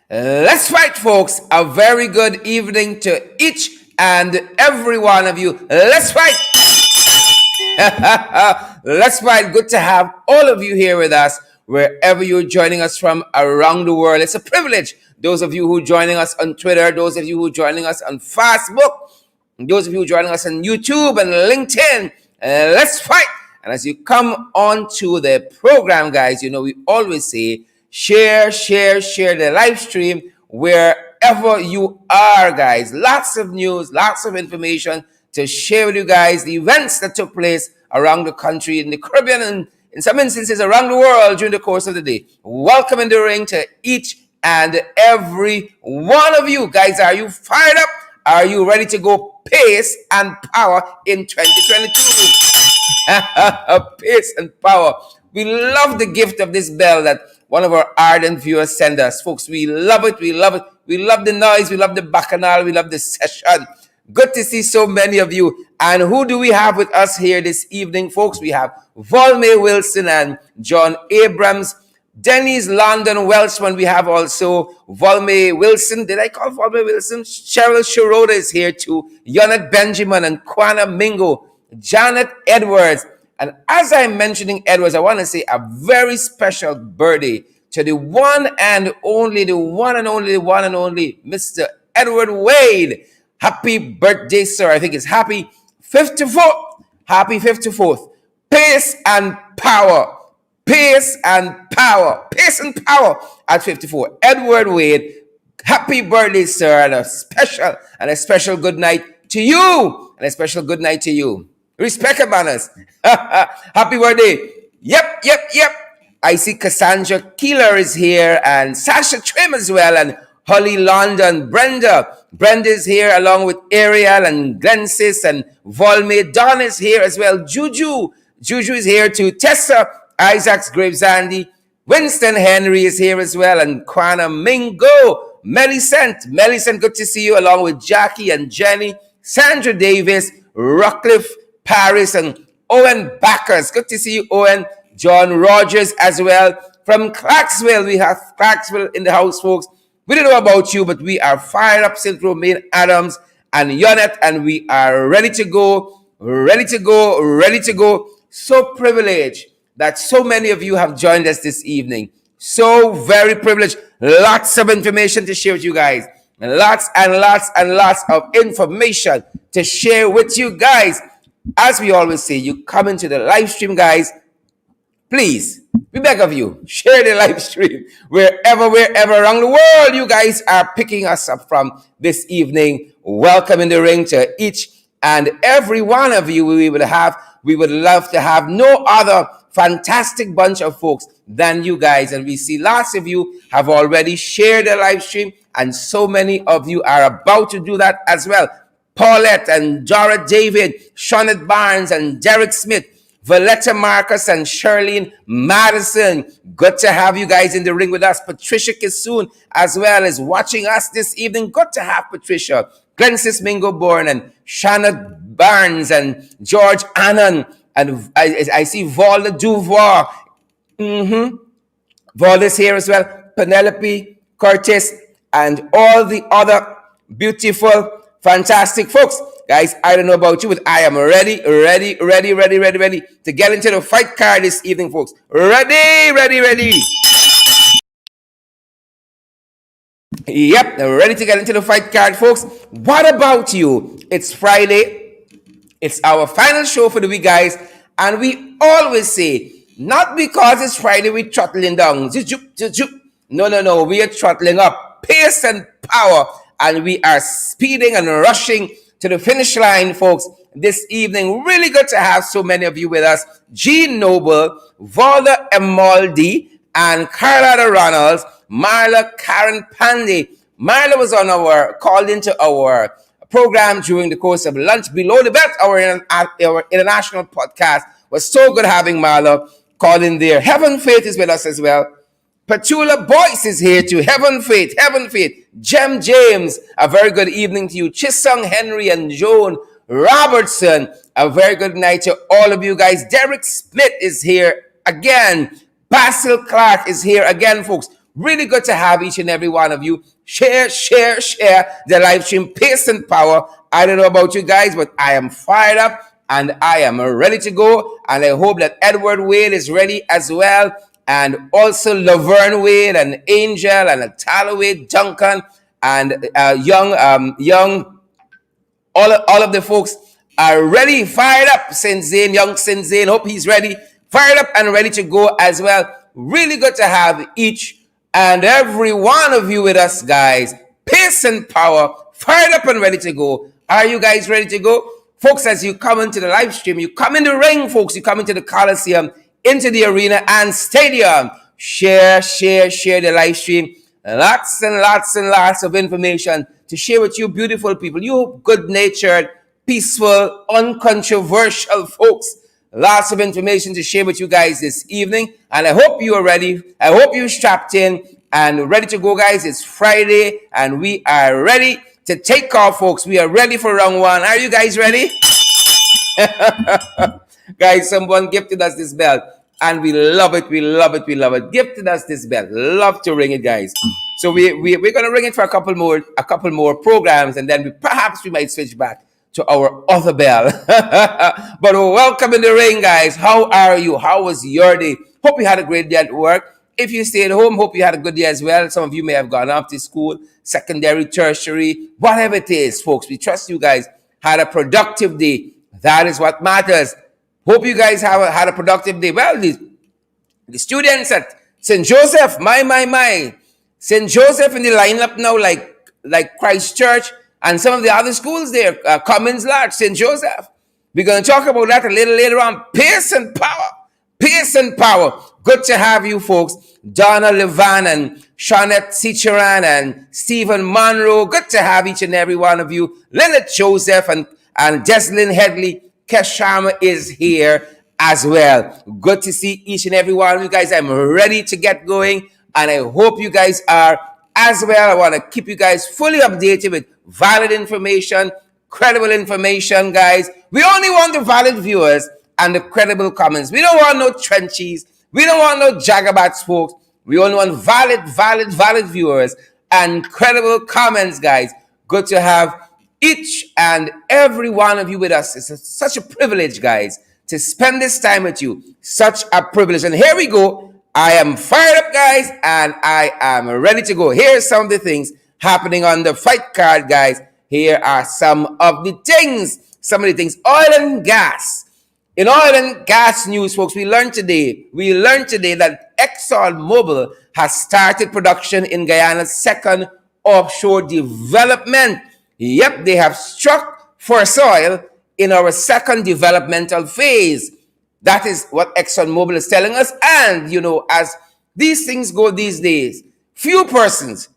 Let's fight, folks. A very good evening to each and every one of you. Let's fight. Let's fight. Good to have all of you here with us, wherever you're joining us from around the world. It's a privilege. Those of you who are joining us on Twitter, those of you who are joining us on Facebook, those of you who are joining us on YouTube and LinkedIn, let's fight. And as you come on to the program, guys, we always say, share the live stream wherever you are, guys. Lots of news, lots of information to share with you guys, the events that took place around the country, in the Caribbean, and in some instances around the world during the course of the day. Welcome in the ring to each and every one of you. Guys, are you fired up? Are you ready to go pace and power in 2022? Pace and power. We love the gift of this bell that one of our ardent viewers sent us. Folks, we love it. We love it. We love the noise. We love the bacchanal. We love the session. Good to see so many of you. And who do we have with us here this evening, folks? We have Volme Wilson and John Abrams. Denny's London Welshman. We have also Volme Wilson. Did I call Volme Wilson? Cheryl Shiroda is here too. Yonet Benjamin and Kwana Mingo. Janet Edwards. And as I'm mentioning Edwards, I want to say a very special birthday to the one and only, Mr. Edward Wade. Happy birthday, sir. I think it's happy 54th. Happy 54th. Pace and power. Pace and power. Pace and power at 54. Edward Wade, happy birthday, sir. And a special good night to you. And a special good night to you. Respect, manners. Happy birthday. Yep. I see Cassandra Keeler is here and Sasha Trim as well, and Holly London. Brenda is here along with Ariel and Glensis and Volme. Don is here as well. Juju is here too. Tessa Isaacs Graves Andy. Winston Henry is here as well, and Kwana Mingo. Millicent, good to see you, along with Jackie and Jenny. Sandra Davis, Rockcliffe Paris, and Owen Backers. Good to see you, Owen. John Rogers as well. From Clarksville, we have Clarksville in the house, folks. We don't know about you, but we are fired up, St. Romaine Adams and Yonet, and we are ready to go. So privileged that so many of you have joined us this evening. So very privileged. Lots of information to share with you guys. Lots of information to share with you guys. As we always say, you come into the live stream, guys. Please, we beg of you, share the live stream wherever around the world you guys are picking us up from this evening. Welcome in the ring to each and every one of you. We would love to have no other fantastic bunch of folks than you guys. And we see lots of you have already shared the live stream, and so many of you are about to do that as well. Paulette and Jared David, Shaunet Barnes and Derek Smith, Valletta Marcus and Charlene Madison. Good to have you guys in the ring with us. Patricia Kissoon as well is watching us this evening. Good to have Patricia. Glensis Mingo Bourne and Shannon Barnes and George Annan. And I see Valda Duvoir. Valda's here as well. Penelope Curtis and all the other beautiful, fantastic folks. Guys, I don't know about you, but I am ready to get into the fight card this evening, folks. Ready. Yep, ready to get into the fight card, folks. What about you? It's Friday. It's our final show for the week, guys. And we always say, not because it's Friday, we're throttling down. No. We are throttling up. Pace and power. And we are speeding and rushing to the finish line, folks, this evening. Really good to have so many of you with us. Jean Noble, Valda Emaldi, and Carlotta Ronalds, Marla Karen Pandey. Marla was called into our program during the course of Lunch Below the Belt, our international podcast. Was so good having Marla called in there. Heaven Faith is with us as well. Petula Boyce is here too. Heaven Faith. Jem James, a very good evening to you. Chisung Henry and Joan Robertson, a very good night to all of you guys. Derek Smith is here again. Basil Clark is here again, folks. Really good to have each and every one of you. Share the live stream. Pace and power. I don't know about you guys, but I am fired up and I am ready to go. And I hope that Edward Wade is ready as well. And also Laverne Wade and Angel and Atala Wade, Duncan and young all of the folks are ready, fired up. Young Sin Zane, hope he's ready, fired up and ready to go as well. Really good to have each and every one of you with us, guys. Pace and power, fired up and ready to go. Are you guys ready to go? Folks, as you come into the live stream, you come in the ring, folks, you come into the Coliseum, into the arena and stadium. Share the live stream. Lots and lots of information to share with you beautiful people. You good-natured, peaceful, uncontroversial folks. Lots of information to share with you guys this evening. And I hope you are ready. I hope you're strapped in and ready to go, guys. It's Friday and we are ready to take off, folks. We are ready for round one. Are you guys ready? Guys, someone gifted us this bell. And we love it. Gifted us this bell. Love to ring it, guys. So we're gonna ring it for a couple more programs, and then perhaps we might switch back to our other bell. But welcome in the ring, guys. How are you? How was your day? Hope you had a great day at work. If you stayed home, hope you had a good day as well. Some of you may have gone off to school, secondary, tertiary, whatever it is, folks. We trust you guys had a productive day. That is what matters. Hope you guys had a productive day. Well, the students at St. Joseph, my. St. Joseph in the lineup now, like Christ Church and some of the other schools there, Cummins Lodge, St. Joseph. We're going to talk about that a little later on. Pace and power. Good to have you, folks. Donna Levan and Shawnette Cicheran and Stephen Monroe. Good to have each and every one of you. Leonard Joseph and Jesselyn Headley. Keshama is here as well. Good to see each and every one of you guys. I'm ready to get going, and I hope you guys are as well. I want to keep you guys fully updated with valid information, credible information, guys. We only want the valid viewers and the credible comments. We don't want no trenchies. We don't want no jagabats, folks. We only want valid viewers and credible comments, guys. Good to have each and every one of you with us. It's such a privilege, guys, to spend this time with you. Such a privilege. And here we go. I am fired up, guys, and I am ready to go. Here's some of the things happening on the fight card, guys. Here are some of the things. Oil and gas. In oil and gas news, folks, we learned today that ExxonMobil has started production in Guyana's second offshore development. Yep, they have struck for soil in our second developmental phase. That is what ExxonMobil is telling us. And, as these things go these days, few persons,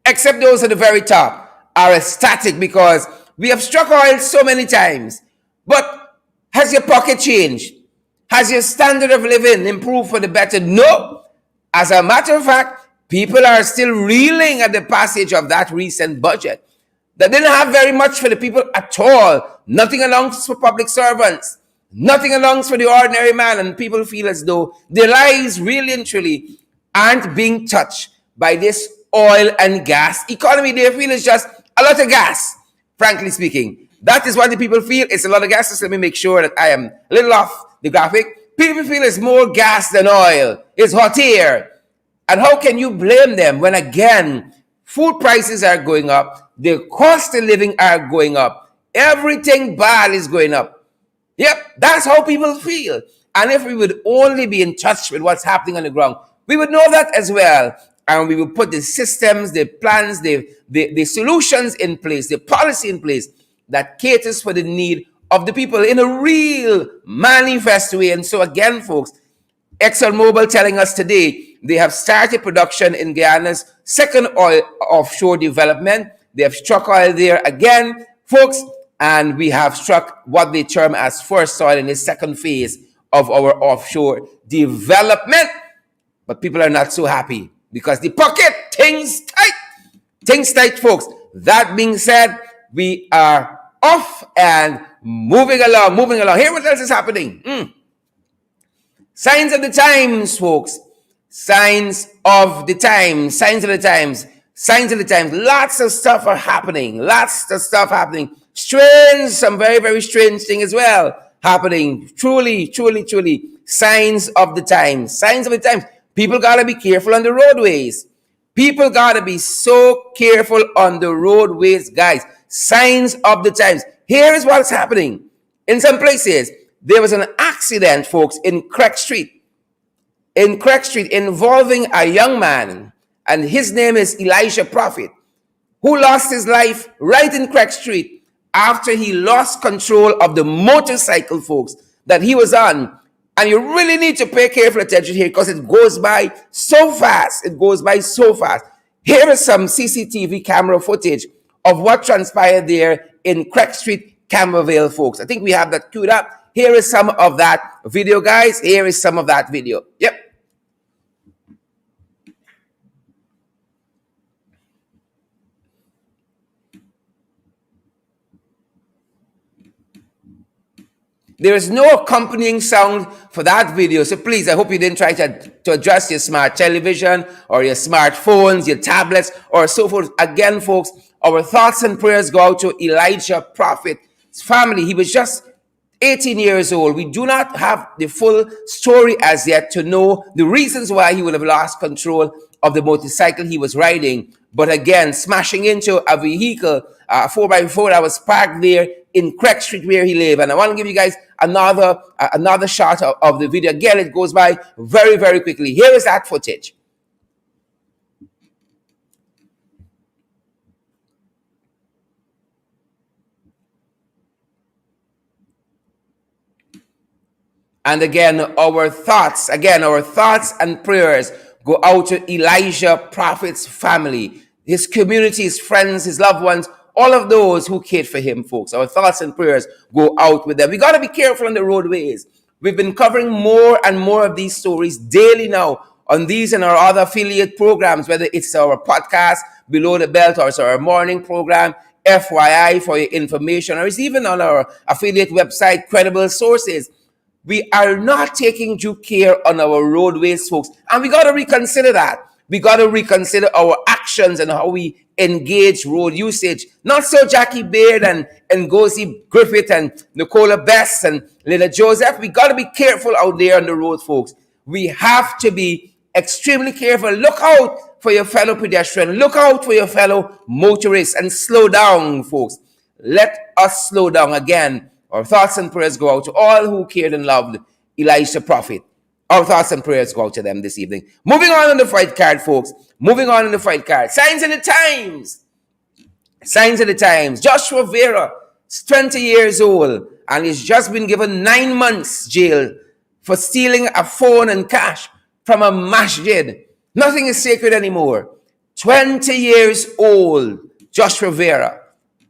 except those at the very top, are ecstatic because we have struck oil so many times. But has your pocket changed? Has your standard of living improved for the better? No. As a matter of fact, people are still reeling at the passage of that recent budget. That didn't have very much for the people at all. Nothing allowance for public servants. Nothing allowance for the ordinary man. And people feel as though their lives really and truly aren't being touched by this oil and gas economy. They feel it's just a lot of gas, frankly speaking. That is what the people feel. It's a lot of gas. So let me make sure that I am a little off the graphic. People feel it's more gas than oil. It's hot air. And how can you blame them when, again, food prices are going up? The cost of living are going up. Everything bad is going up. Yep, that's how people feel. And if we would only be in touch with what's happening on the ground, we would know that as well. And we will put the systems, the plans, the solutions in place, the policy in place that caters for the need of the people in a real manifest way. And so again, folks, ExxonMobil telling us today they have started production in Guyana's second oil offshore development. They have struck oil there again, folks, and we have struck what they term as first oil in the second phase of our offshore development. But people are not so happy because the pocket, things tight, folks. That being said, we are off and moving along. Here, what else is happening? Signs of the times, folks. Signs of the times, signs of the times, signs of the times. Lots of stuff are happening. Lots of stuff happening. Strange, some very, very strange thing as well happening. Truly, truly, truly. Signs of the times. Signs of the times. People gotta be careful on the roadways. People gotta be so careful on the roadways, guys. Signs of the times. Here is what's happening. In some places, there was an accident, folks, in Craig Street. In Craig Street, involving a young man, and his name is Elijah Prophet, who lost his life right in Craig Street after he lost control of the motorcycle, folks, that he was on. And you really need to pay careful attention here because it goes by so fast. It goes by so fast. Here is some CCTV camera footage of what transpired there in Craig Street, Cambervale, folks. I think we have that queued up. Here is some of that video, guys. Here is some of that video. Yep. There is no accompanying sound for that video. So please, I hope you didn't try to adjust your smart television or your smartphones, your tablets, or so forth. Again, folks, our thoughts and prayers go out to Elijah Prophet's family. He was just 18 years old. We do not have the full story as yet to know the reasons why he would have lost control of the motorcycle he was riding. But again, smashing into a vehicle, a 4x4 that was parked there in Craig Street where he lived. And I want to give you guys another shot of the video. Again, it goes by very, very quickly. Here is that footage. And again, our thoughts and prayers go out to Elijah Prophet's family, his community, his friends, his loved ones, all of those who cared for him, folks. Our thoughts and prayers go out with them. We got to be careful on the roadways. We've been covering more and more of these stories daily now on these and our other affiliate programs, whether it's our podcast, Below the Belt, or it's our morning program, FYI, for your information, or it's even on our affiliate website, Credible Sources. We are not taking due care on our roadways, folks. And we got to reconsider that. We got to reconsider our actions and how we engage road usage. Not so Jackie Baird and Ngozi Griffith and Nicola Best and Lila Joseph. We got to be careful out there on the road, folks. We have to be extremely careful. Look out for your fellow pedestrian. Look out for your fellow motorists and slow down, folks. Let us slow down again. Our thoughts and prayers go out to all who cared and loved Elijah Prophet. Our thoughts and prayers go out to them this evening. Moving on the fight card, folks. Moving on in the fight card. Signs of the times. Signs of the times. Joshua Vera is 20 years old and he's just been given 9 months jail for stealing a phone and cash from a masjid. Nothing is sacred anymore. 20 years old, Joshua Vera.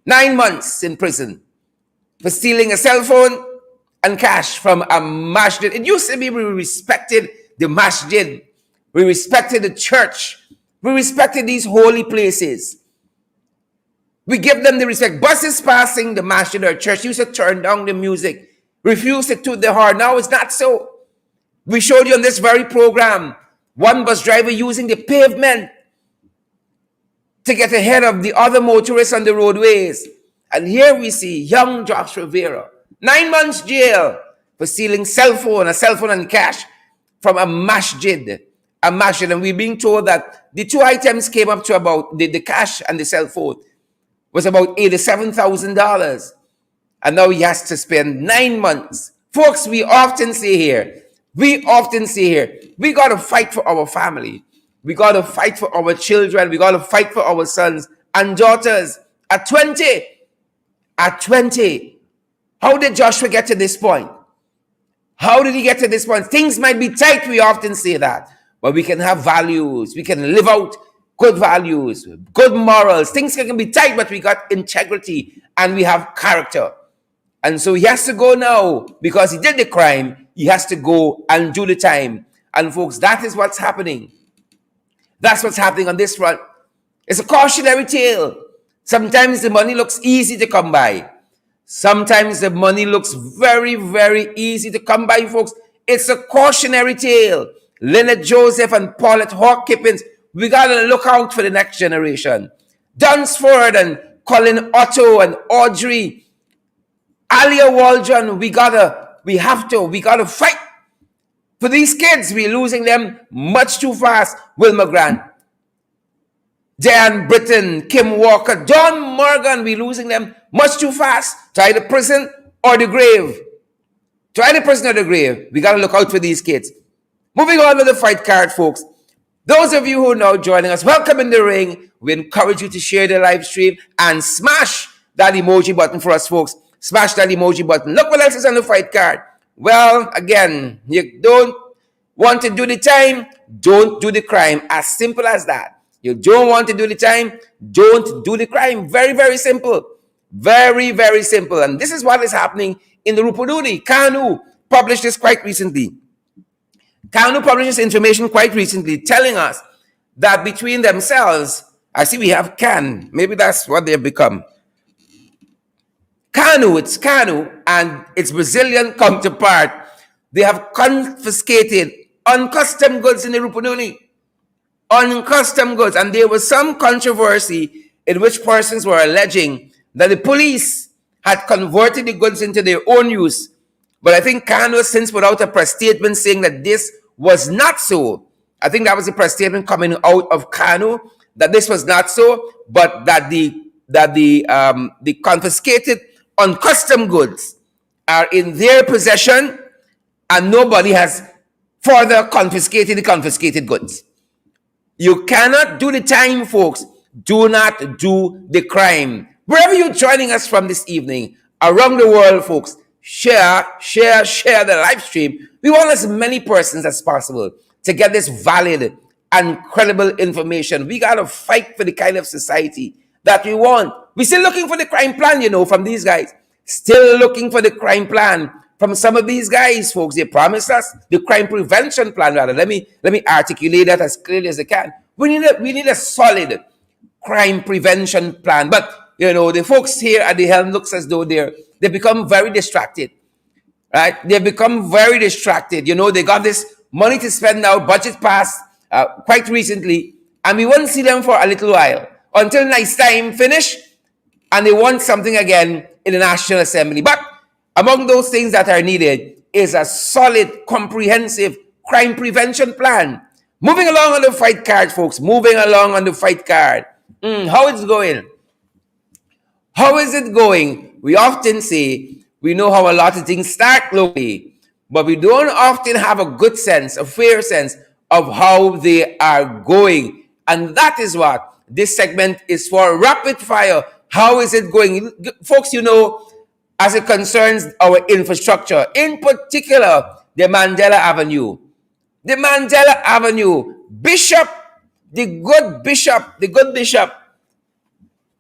9 months in prison for stealing a cell phone and cash from a masjid. It used to be we respected the masjid. We respected the church. We respected these holy places. We give them the respect. Buses passing the masjid or church used to turn down the music, refuse to toot the horn. Now it's not so. We showed you on this very program one bus driver using the pavement to get ahead of the other motorists on the roadways. And here we see young Joshua Vera, 9 months jail for stealing a cell phone and cash from a masjid. And we're being told that the two items came up to about, the cash and the cell phone was about $87,000. And now he has to spend 9 months. Folks, we often say here, we got to fight for our family. We got to fight for our children. We got to fight for our sons and daughters. At 20, how did Joshua get to this point? How did he get to this point? Things might be tight, we often say that. But we can have values. We can live out good values, good morals. Things can be tight, but we got integrity and we have character. And so he has to go now because he did the crime. He has to go and do the time. And folks, that is what's happening. That's what's happening on this front. It's a cautionary tale. Sometimes the money looks easy to come by. Sometimes the money looks very, very easy to come by, folks. It's a cautionary tale. Lynette Joseph and Paulette Hawk Kippins. We got to look out for the next generation. Dunsford and Colin Otto and Audrey, Alia Waldron, we have to fight for these kids. We're losing them much too fast. Wilma Grant, Dan Britton, Kim Walker, Don Morgan, we're losing them much too fast. Try the prison or the grave. Try the prison or the grave. We got to look out for these kids. Moving on with the fight card, folks. Those of you who are now joining us, welcome in the ring. We encourage you to share the live stream and smash that emoji button for us, folks. Smash that emoji button. Look what else is on the fight card. Well, again, you don't want to do the time, don't do the crime. As simple as that. You don't want to do the time, don't do the crime. Very, very simple. Very, very simple. And this is what is happening in the Rupuduni. KANU published this quite recently. KANU published this information quite recently, telling us that between themselves, I see we have CAN. Maybe that's what they've become. KANU, it's KANU and its Brazilian counterpart. They have confiscated uncustomed goods in the Rupuduni. Uncustomed goods. And there was some controversy in which persons were alleging that the police had converted the goods into their own use. But I think KANU has since put out a press statement saying that this was not so. I think that was a press statement coming out of KANU, that this was not so, but that the confiscated uncustomed goods are in their possession and nobody has further confiscated the confiscated goods. You cannot do the time, folks. Do not do the crime. Wherever you're joining us from this evening, around the world, folks, share the live stream. We want as many persons as possible to get this valid and credible information. We got to fight for the kind of society that we want. We're still looking for the crime plan, from these guys. Still looking for the crime plan from some of these guys, folks. They promised us the crime prevention plan, rather. Let me articulate that as clearly as I can. We need a solid crime prevention plan. But, the folks here at the helm looks as though they become very distracted, right? They've become very distracted. They got this money to spend now, budget passed quite recently, and we won't see them for a little while until nice time finish, and they want something again in the National Assembly. But among those things that are needed is a solid, comprehensive crime prevention plan. Moving along on the fight card, folks. Moving along on the fight card. How it's going? How is it going? We often say we know how a lot of things start locally, but we don't often have a good sense, a fair sense of how they are going. And that is what this segment is for. Rapid fire. How is it going? Folks, as it concerns our infrastructure, in particular, the Mandela Avenue. The Mandela Avenue. Bishop, the good bishop,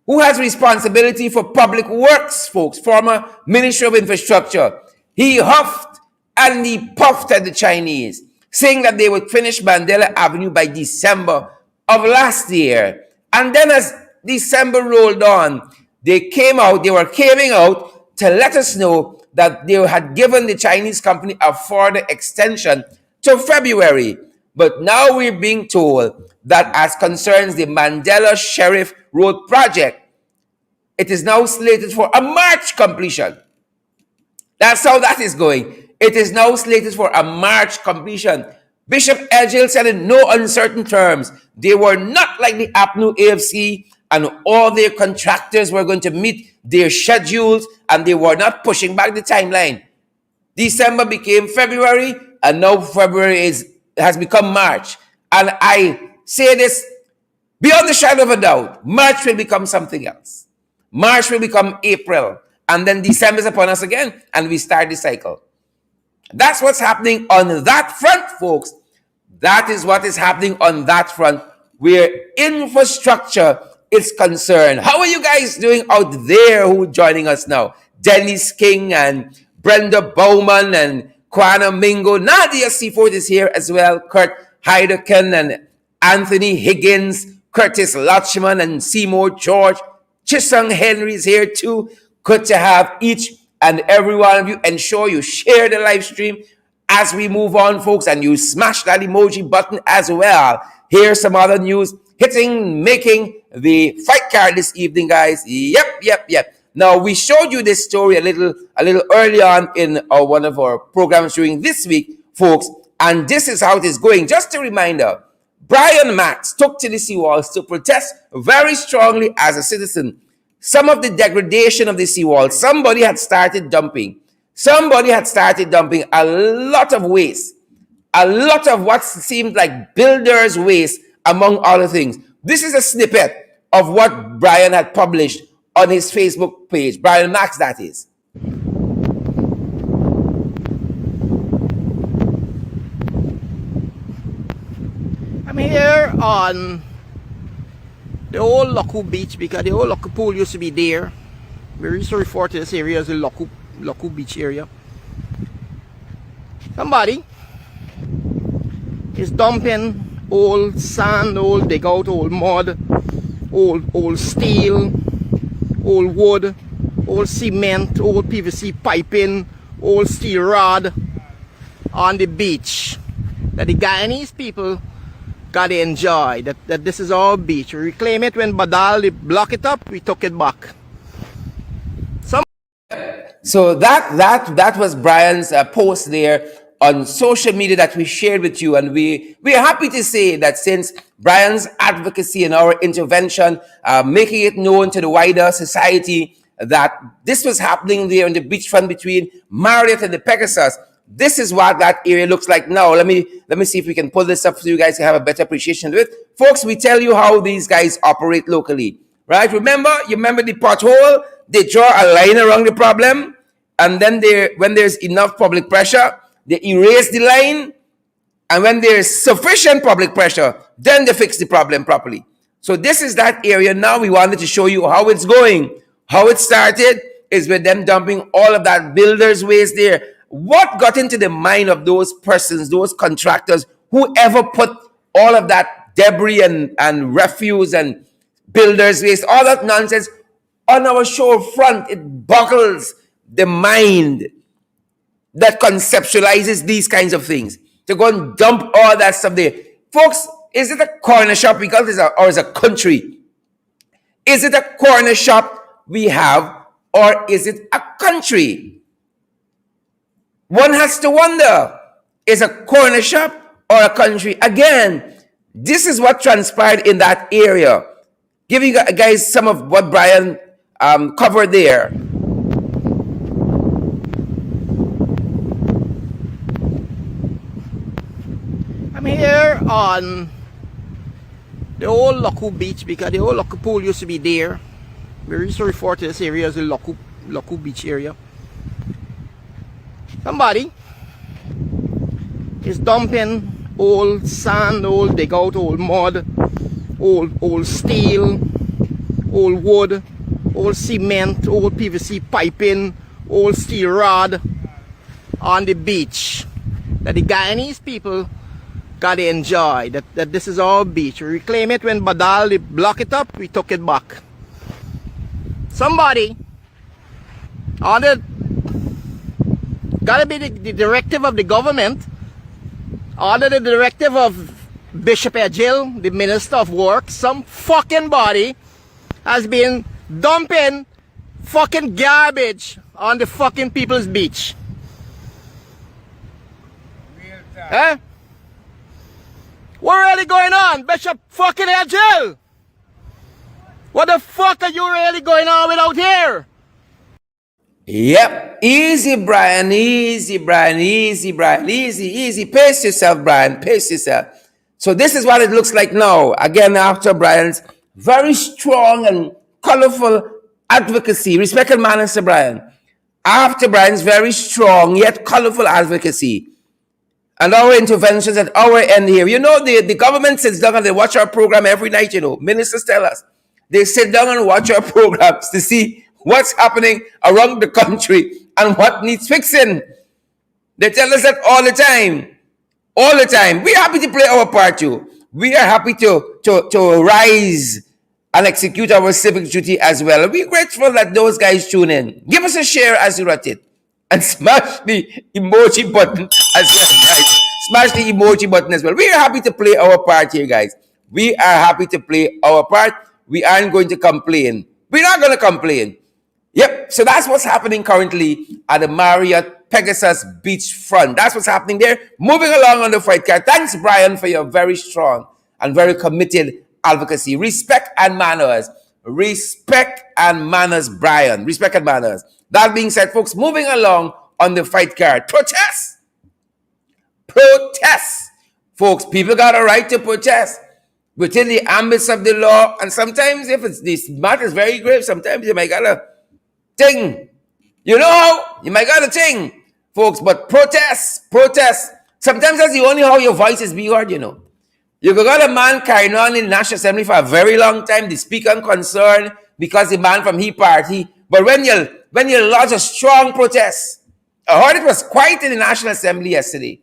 who has responsibility for public works, folks, former Minister of Infrastructure. He huffed and he puffed at the Chinese, saying that they would finish Mandela Avenue by December of last year. And then as December rolled on, they were caving out to let us know that they had given the Chinese company a further extension to February. But now we're being told that as concerns the Mandela Sheriff Road project, it is now slated for a March completion. That's how that is going. It is now slated for a March completion. Bishop Edghill said in no uncertain terms, they were not like the APNU AFC and all their contractors were going to meet their schedules and they were not pushing back the timeline. December became February and now February has become March. And I say this beyond the shadow of a doubt, March will become something else. March will become April. And then December is upon us again and we start the cycle. That's what's happening on that front, folks. That is what is happening on that front where infrastructure is concerned. How are you guys doing out there who are joining us now? Dennis King and Brenda Bowman and Kwana Mingo. Nadia Seaford is here as well. Kurt Heidecken and Anthony Higgins. Curtis Lachman and Seymour George. Chisung Henry is here too. Good to have each and every one of you. Ensure you share the live stream as we move on, folks, and you smash that emoji button as well. Here's some other news making the fight card this evening, guys. Yep. Now, we showed you this story a little early on in one of our programs during this week, folks, and this is how it is going. Just a reminder, Brian Max took to the seawalls to protest very strongly as a citizen. Some of the degradation of the seawall, somebody had started dumping a lot of waste, a lot of what seemed like builders' waste, among other things. This is a snippet of what Brian had published on his Facebook page. Brian Max, that is. I'm here on the old Loku Beach because the old Loku pool used to be there. We used to refer to this area as the Loku Beach area. Somebody is dumping old sand, old dig out, old mud, old steel, old wood, old cement, old PVC piping, old steel rod on the beach that the Guyanese people gotta enjoy. That this is our beach. We reclaim it when Badal they block it up, we took it back. So that was Brian's post there on social media that we shared with you, and we are happy to say that since Brian's advocacy and our intervention, making it known to the wider society that this was happening there on the beachfront between Marriott and the Pegasus. This is what that area looks like now. Let me see if we can pull this up so you guys can have a better appreciation of it. Folks, we tell you how these guys operate locally, right? Remember the pothole? They draw a line around the problem, and then when there's enough public pressure, they erase the line, and when there's sufficient public pressure, then they fix the problem properly. So this is that area. Now we wanted to show you how it's going. How it started is with them dumping all of that builder's waste there. What got into the mind of those persons, those contractors, whoever put all of that debris and refuse and builder's waste, all that nonsense on our shore front? It boggles the mind that conceptualizes these kinds of things, to go and dump all that stuff there. Folks, is it a corner shop we got this, or is it a country? Is it a corner shop we have, or is it a country? One has to wonder, is a corner shop or a country? Again, this is what transpired in that area. Giving you guys some of what Brian covered there. I'm here on the old Loku Beach because the old Loku pool used to be there. We used to refer to this area as the Loku Beach area. Somebody is dumping old sand, old dig out, old mud, old steel, old wood, old cement, old PVC piping, old steel rod on the beach that the Guyanese people gotta enjoy. That this is our beach. We reclaim it when Badal they block it up, we took it back. Somebody on the gotta be the directive of the government, under the directive of Bishop Edgil, the Minister of Works. Some fucking body has been dumping fucking garbage on the fucking people's beach. Eh? What really going on, Bishop fucking Edgil? What the fuck are you really going on with out here? Yep. Easy, Brian. Easy, Brian. Easy, Brian. Easy. Pace yourself, Brian. Pace yourself. So this is what it looks like now. Again, after Brian's very strong and colorful advocacy. Respected man, Mr. Brian. After Brian's very strong yet colorful advocacy and our interventions at our end here. You know, the government sits down and they watch our program every night, you know. Ministers tell us. They sit down and watch our programs to see what's happening around the country and what needs fixing. They tell us that all the time. All the time. We're happy to play our part too. We are happy to rise and execute our civic duty as well. We're grateful that those guys tune in. Give us a share as you write it. and smash the emoji button as well, guys. Smash the emoji button as well. We are happy to play our part here, guys. We are happy to play our part. We aren't going to complain. We're not going to complain. Yep. So that's what's happening currently at the Marriott Pegasus Beachfront. That's what's happening there. Moving along on the fight card. Thanks, Brian, for your very strong and very committed advocacy. Respect and manners. Respect and manners, Brian. Respect and manners. That being said, folks, moving along on the fight card. Protest. Protest. Folks, people got a right to protest within the ambits of the law. And sometimes, if it's this matter is very grave, sometimes you might got a thing. You know how? You might got a thing, folks. But protest. Sometimes that's the only how your voice is being heard, you know. You got a man carrying on in the National Assembly for a very long time, the speaker unconcerned because the man from he party. But when you lodge a strong protest, I heard it was quiet in the National Assembly yesterday.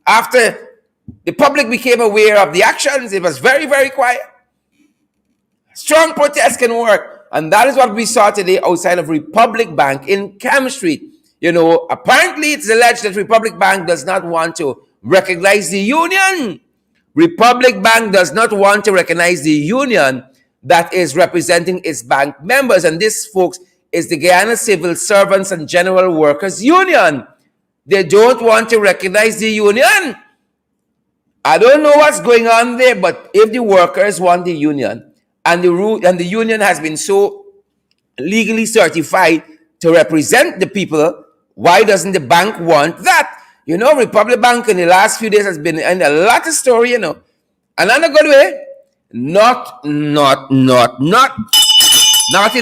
After the public became aware of the actions, it was very, very quiet. Strong protest can work. And that is what we saw today outside of Republic Bank in Cam Street. You know, apparently it's alleged that Republic Bank does not want to recognize the union. Republic Bank does not want to recognize the union that is representing its bank members. And this, folks, is the Guyana Civil Servants and General Workers Union. They don't want to recognize the union. I don't know what's going on there, but if the workers want the union, and the union has been so legally certified to represent the people, why doesn't the bank want that? You know, Republic Bank in the last few days has been in a lot of story, you know. And not in a good way. Not in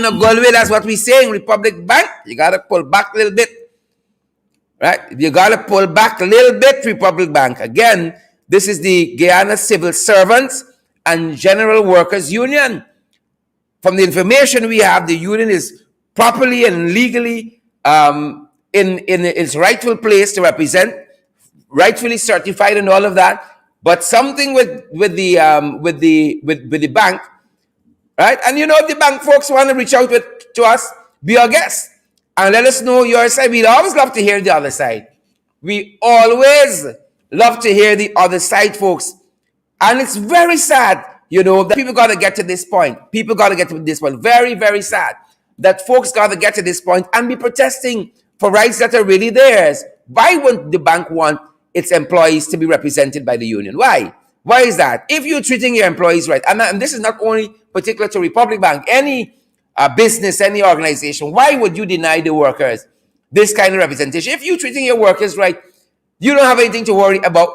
a good way. That's what we're saying. Republic Bank, you got to pull back a little bit. Right? You got to pull back a little bit, Republic Bank. Again, this is the Guyana Civil Servants and General Workers Union. From the information we have, the union is properly and legally in its rightful place to represent, rightfully certified and all of that. But something with the bank, right? And you know, if the bank folks want to reach out to us, be our guest and let us know your side. We'd always love to hear the other side. We always love to hear the other side, folks. And it's very sad, you know, that people got to get to this point. People got to get to this point. Very, very sad that folks got to get to this point and be protesting for rights that are really theirs. Why wouldn't the bank want its employees to be represented by the union? Why? Why is that? If you're treating your employees right, and this is not only particular to Republic Bank, any business, any organization, why would you deny the workers this kind of representation? If you're treating your workers right, you don't have anything to worry about.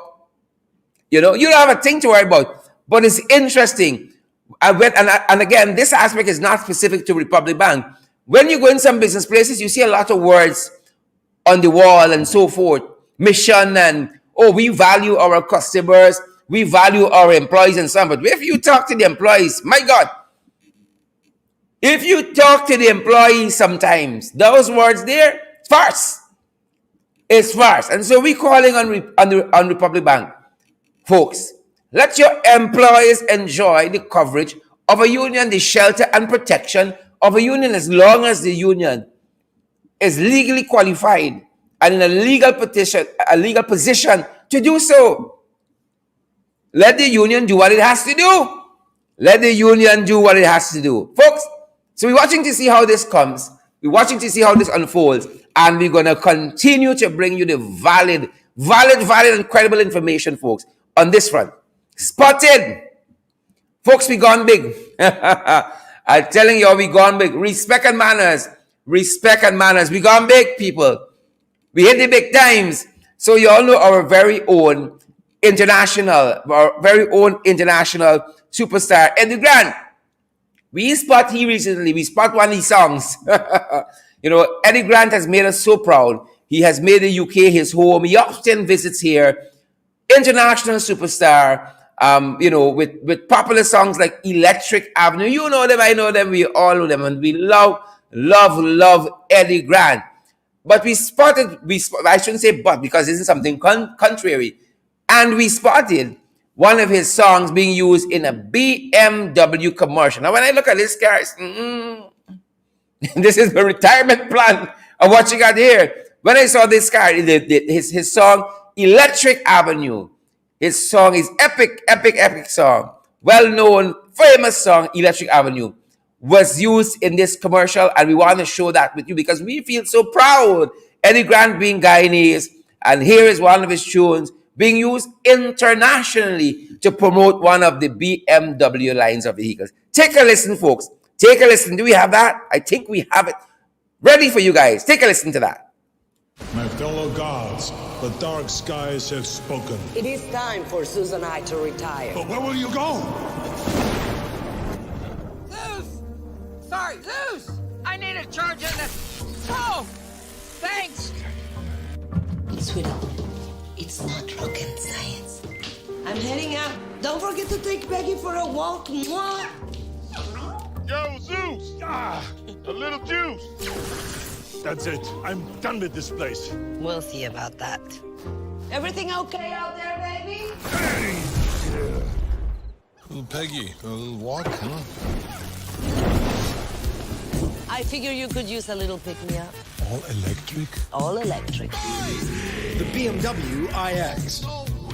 You know, you don't have a thing to worry about. But it's interesting. And again, this aspect is not specific to Republic Bank. When you go in some business places, you see a lot of words on the wall and so forth. Mission and, oh, we value our customers. We value our employees and so on. But if you talk to the employees, my God, if you talk to the employees sometimes, those words there, it's farce. It's farce. And so we're calling on Republic Bank. Folks, let your employees enjoy the coverage of a union, the shelter and protection of a union, as long as the union is legally qualified and in a legal position to do so. Let the union do what it has to do. Let the union do what it has to do. Folks, so we're watching to see how this comes. We're watching to see how this unfolds. And we're going to continue to bring you the valid and credible information, folks, on this front. Spotted. Folks, we gone big. I'm telling you, we gone big. Respect and manners. Respect and manners. We gone big, people. We hit the big times. So you all know our very own international superstar, Eddie Grant. We spot he recently. We spot one of his songs. You know, Eddie Grant has made us so proud. He has made the UK his home. He often visits here. International superstar, you know, with popular songs like Electric Avenue. You know them, I know them, we all know them. And we love Eddie Grant. But I shouldn't say but, because this is something contrary. And we spotted one of his songs being used in a BMW commercial. Now, when I look at this car, this is the retirement plan of what you got here. when I saw this car, his song, Electric Avenue, his song is epic song, well-known, famous song, Electric Avenue, was used in this commercial, and we want to show that with you because we feel so proud. Eddie Grant being Guyanese, and here is one of his tunes being used internationally to promote one of the BMW lines of vehicles. Take a listen, folks. Take a listen. Do we have that? I think we have it ready for you guys. Take a listen to that. My fellow gods, the dark skies have spoken. It is time for Susan and I to retire. But where will you go? Zeus! Sorry, Zeus! I need a charge in this. Oh! Thanks! Sweetheart, it's not rocket science. I'm heading out. Don't forget to take Peggy for a walk. Mwah. Yo, Zeus! A little juice. That's it. I'm done with this place. We'll see about that. Everything okay out there, baby? Hey! Little Peggy, a little walk, huh? I figure you could use a little pick-me-up. All electric? All electric. The BMW iX.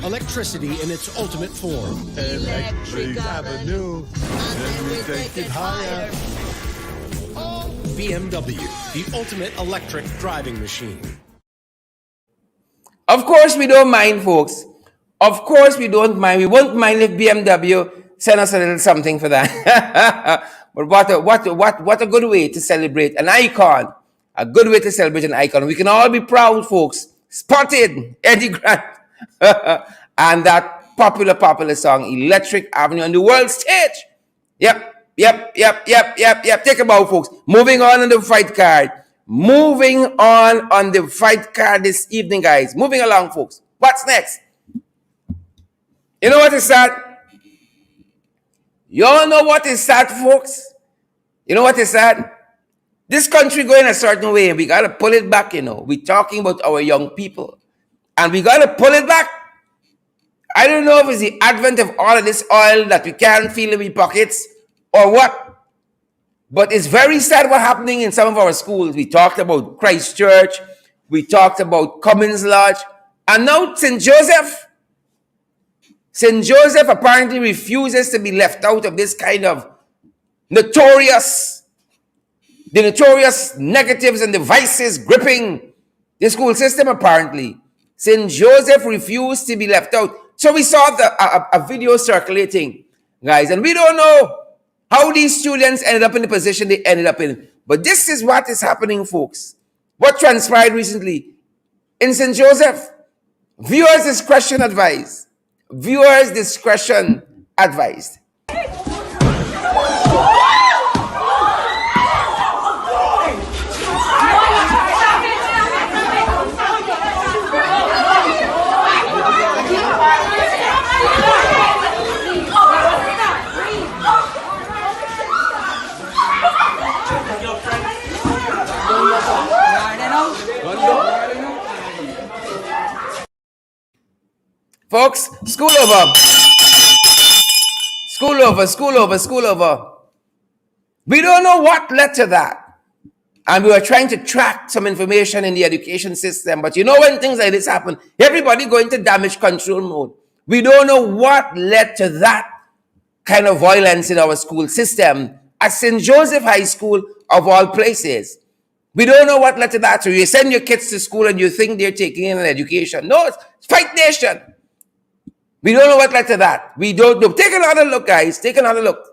Electricity in its ultimate form. Electric Avenue. Then we take it higher. BMW, the ultimate electric driving machine. Of course, we don't mind, folks. Of course, we don't mind. We won't mind if BMW send us a little something for that. But what a good way to celebrate an icon. A good way to celebrate an icon. We can all be proud, folks. Spotted Eddie Grant and that popular song, Electric Avenue, on the world stage. Yep. Take a bow, folks. Moving on the fight card. Moving on the fight card this evening, guys. Moving along, folks. What's next? You know what is sad? You all know what is sad, folks? You know what is sad? This country going a certain way, and we got to pull it back, you know. We're talking about our young people, and we got to pull it back. I don't know if it's the advent of all of this oil that we can't feel in our pockets or what, but it's very sad what's happening in some of our schools. We talked about Christchurch, we talked about Cummins Lodge, and now St. Joseph. St. Joseph apparently refuses to be left out of this kind of notorious negatives and the vices gripping the school system, apparently. St. Joseph refused to be left out. So we saw a video circulating, guys, and we don't know how these students ended up in the position they ended up in. But this is what is happening, folks. What transpired recently in St. Joseph. Viewers' discretion advised. Viewers' discretion advised. Folks, school over. School over. We don't know what led to that. And we were trying to track some information in the education system. But you know when things like this happen, everybody go into damage control mode. We don't know what led to that kind of violence in our school system at St. Joseph High School, of all places. We don't know what led to that. So you send your kids to school and you think they're taking in an education. No, it's Fight Nation. We don't know what led to that. We don't know. Take another look, guys. Take another look.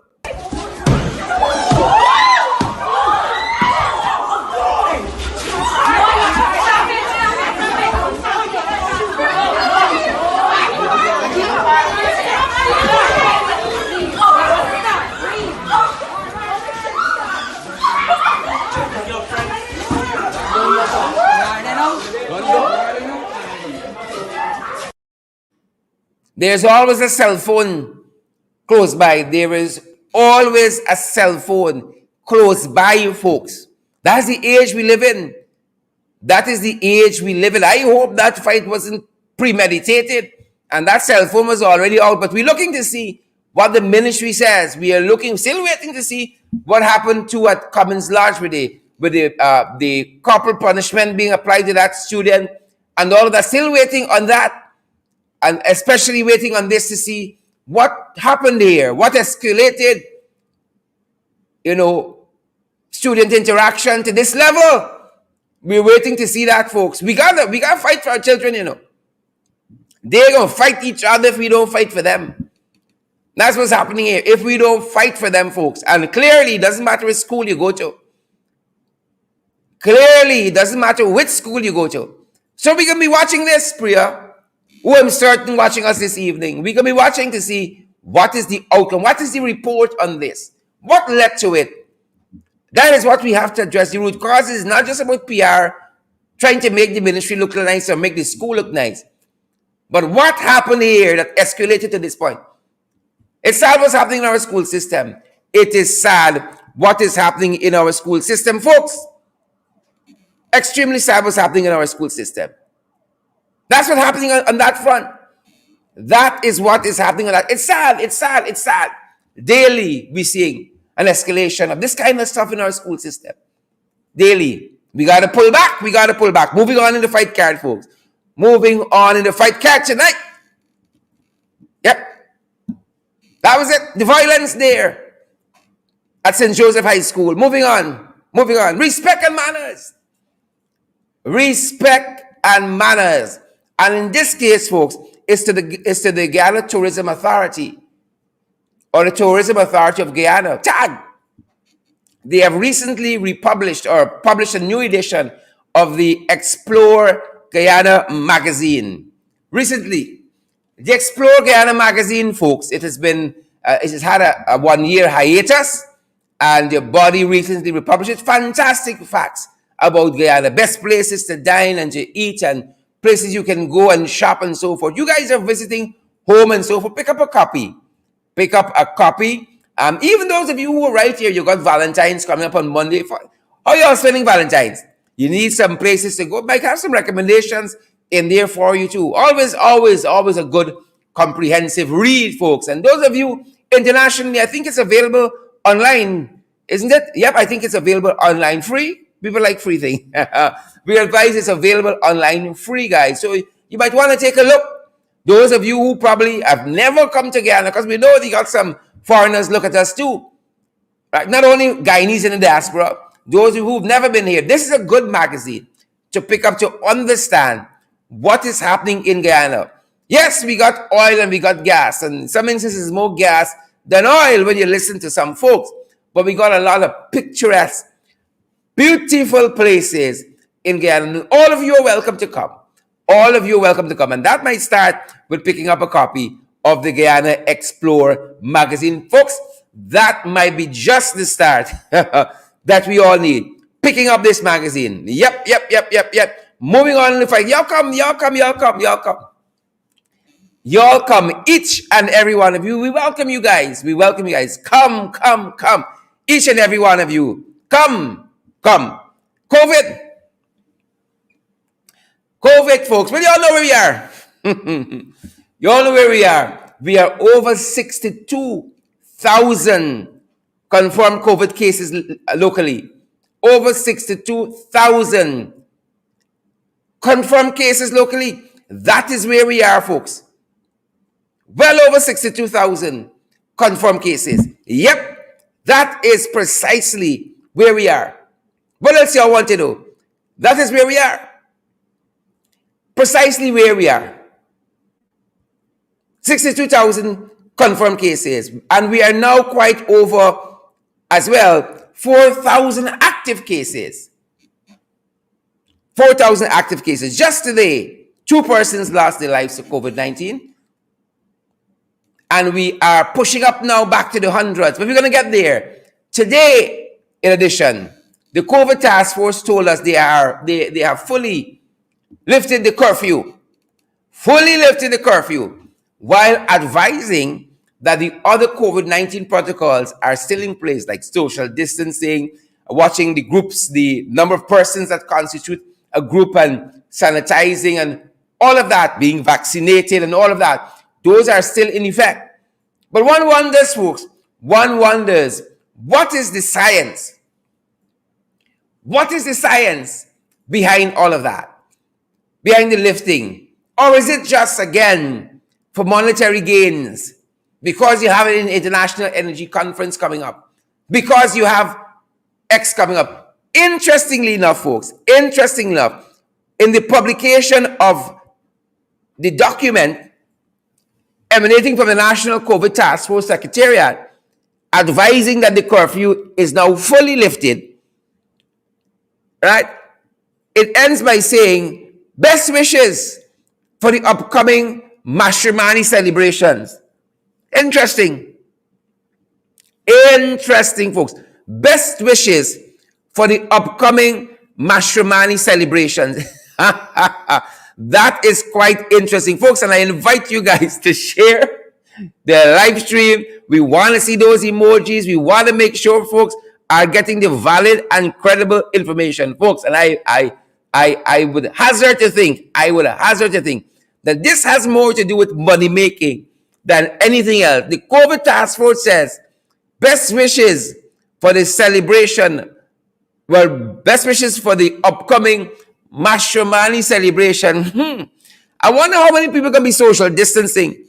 There's always a cell phone close by. There is always a cell phone close by you, folks. That's the age we live in. That is the age we live in. I hope that fight wasn't premeditated and that cell phone was already out. But we're looking to see what the ministry says. We are still waiting to see what happened to at Cummins Lodge today. with the corporal punishment being applied to that student, and all of that. Still waiting on that, and especially waiting on this to see what happened here, what escalated, student interaction to this level. We're waiting to see that, folks. We gotta fight for our children. They're gonna fight each other if we don't fight for them. That's what's happening here. If we don't fight for them, folks, and clearly it doesn't matter which school you go to. Clearly, it doesn't matter which school you go to. So we're gonna be watching this, Priya, who I'm certain watching us this evening. We're gonna be watching to see what is the outcome, what is the report on this, what led to it. That is what we have to address. The root cause is not just about PR, trying to make the ministry look nice or make the school look nice. But what happened here that escalated to this point? It's sad what's happening in our school system. It is sad what is happening in our school system, folks. Extremely sad what's happening in our school system. That's what's happening on that front. That is what is happening on that. It's sad, it's sad, it's sad. Daily, we're seeing an escalation of this kind of stuff in our school system. Daily. We got to pull back. We got to pull back. Moving on in the fight card, folks. Moving on in the fight card tonight. Yep. That was it. The violence there at St. Joseph High School. Moving on. Moving on. Respect and manners. Respect and manners. And in this case, folks, it's to the Guyana Tourism Authority, or the Tourism Authority of Guyana. TAG. They have recently republished or published a new edition of the Explore Guyana magazine. Recently, the Explore Guyana magazine, folks, it has had a 1-year hiatus, and the body recently republished it. Fantastic facts about Guyana, best places to dine and to eat, and places you can go and shop and so forth. You guys are visiting home and so forth. Pick up a copy. Pick up a copy. Even those of you who are right here, you got Valentine's coming up on Monday. How are y'all spending Valentine's? You need some places to go. Might have some recommendations in there for you too. Always, always, always a good comprehensive read, folks. And those of you internationally, I think it's available online, isn't it? Yep, I think it's available online free. People like free things. We advise it's available online free, guys. So you might want to take a look. Those of you who probably have never come to Guyana, because we know they got some foreigners look at us too. Right? Not only Guyanese in the diaspora, those who've never been here. This is a good magazine to pick up to understand what is happening in Guyana. Yes, we got oil and we got gas, and in some instances more gas than oil when you listen to some folks. But we got a lot of picturesque, beautiful places in Guyana. All of you are welcome to come. All of you are welcome to come. And that might start with picking up a copy of the Guyana Explore magazine. Folks, that might be just the start that we all need. Picking up this magazine. Yep. Moving on in the fight. Y'all come. Y'all come, each and every one of you. We welcome you guys. Come. Each and every one of you. Come. COVID, folks. Well, y'all know where we are. You all know where we are. We are over 62,000 confirmed COVID cases locally. Over 62,000 confirmed cases locally. That is where we are, folks. Well over 62,000 confirmed cases. Yep, that is precisely where we are. What else y'all want to know? That is where we are. Precisely where we are. 62,000 confirmed cases. And we are now quite over, as well, 4,000 active cases. 4,000 active cases. Just today, 2 persons lost their lives to COVID-19. And we are pushing up now back to the hundreds. But we're going to get there. Today, in addition, the COVID task force told us they have fully lifted the curfew. While advising that the other COVID-19 protocols are still in place, like social distancing, watching the groups, the number of persons that constitute a group, and sanitizing, and all of that, being vaccinated and all of that. Those are still in effect. But one wonders, folks, what is the science? What is the science behind all of that? Behind the lifting? Or is it just, again, for monetary gains? Because you have an international energy conference coming up. Because you have X coming up. Interestingly enough, folks, in the publication of the document emanating from the National COVID Task Force Secretariat advising that the curfew is now fully lifted, right? It ends by saying, best wishes for the upcoming Mashramani celebrations. Interesting, folks. Best wishes for the upcoming Mashramani celebrations. That is quite interesting, folks, and I invite you guys to share the live stream. We want to see those emojis. We want to make sure folks are getting the valid and credible information, folks. And I would hazard to think that this has more to do with money making than anything else. The COVID task force says, best wishes for the celebration. Well, best wishes for the upcoming Mashramani celebration. I wonder how many people can be social distancing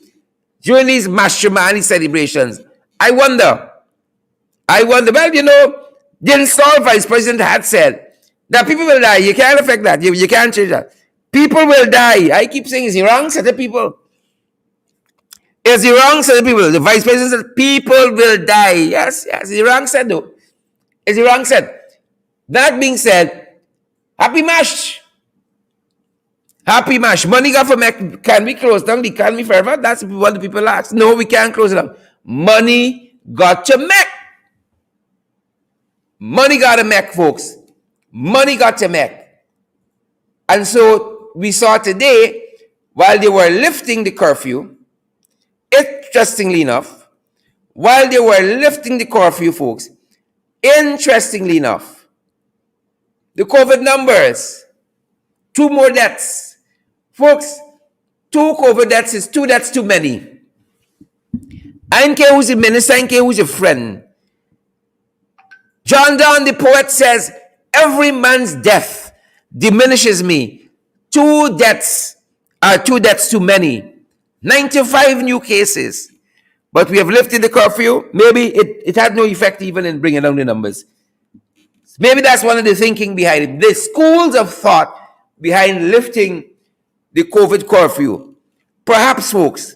during these Mashramani celebrations. I wonder. Well, you know, the installed vice president had said that people will die. You can't affect that. You can't change that. People will die. I keep saying, it's the wrong set of people. It's the wrong set of people. The vice president said people will die. Yes, it's the wrong set though. It's the wrong set. That being said, happy mash. Happy mash. Money got for Mac. Can we close down the economy forever? That's what the people ask. No, we can't close it down. Money got to make. Money got to make, folks. Money got to make. And so we saw today, while they were lifting the curfew, interestingly enough, folks, interestingly enough, the COVID numbers, 2 more deaths. Folks, 2 COVID deaths is 2 deaths too many. I don't care who's the minister, I don't care who's your friend. John Donne, the poet, says, every man's death diminishes me. 2 deaths are 2 deaths too many. 95 new cases. But we have lifted the curfew. Maybe it had no effect even in bringing down the numbers. Maybe that's one of the thinking behind it. The schools of thought behind lifting the COVID curfew. Perhaps, folks,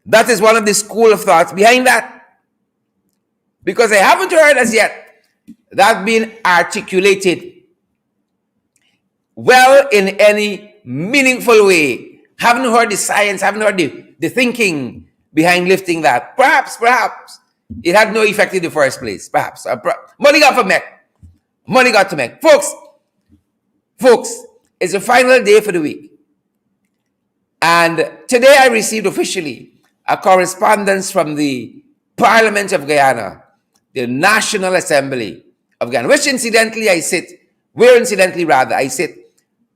that is one of the school of thoughts behind that. Because I haven't heard as yet that being articulated well in any meaningful way. Haven't heard the science, haven't heard the thinking behind lifting that. Perhaps it had no effect in the first place. Perhaps. Money got to make. Money got to make. Folks, it's the final day for the week. And today I received officially a correspondence from the Parliament of Guyana, the National Assembly of Guyana, which incidentally I sit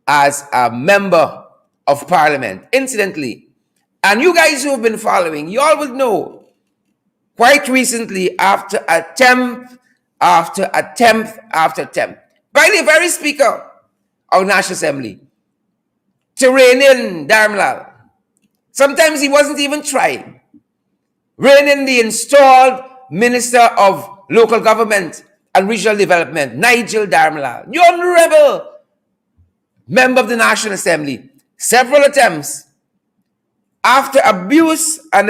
as a member of Parliament, incidentally. And you guys who have been following, you all would know, quite recently, after attempt by the very Speaker of National Assembly to rein in Dharmlal. Sometimes he wasn't even trying. Rein in the installed Minister of Local Government and Regional Development, Nigel Dharmlal, the honorable member of the National Assembly. Several attempts after abuse of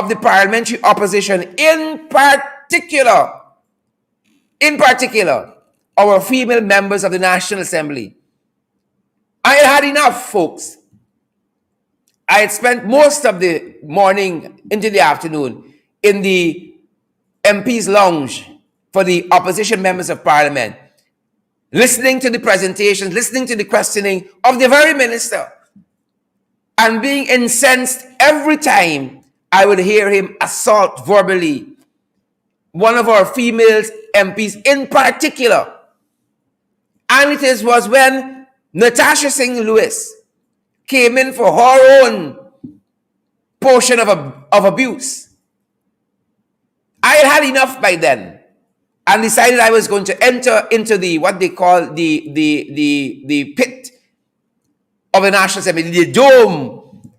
the parliamentary opposition, in particular, our female members of the National Assembly. I had enough, folks. I had spent most of the morning into the afternoon in the MP's lounge for the opposition members of Parliament, listening to the presentations, listening to the questioning of the very minister, and being incensed every time I would hear him assault verbally one of our female MPs in particular. And it was when Natasha Singh Lewis came in for her own portion of abuse. I had enough by then. and decided I was going to enter into the what they call the pit of the National Assembly, the dome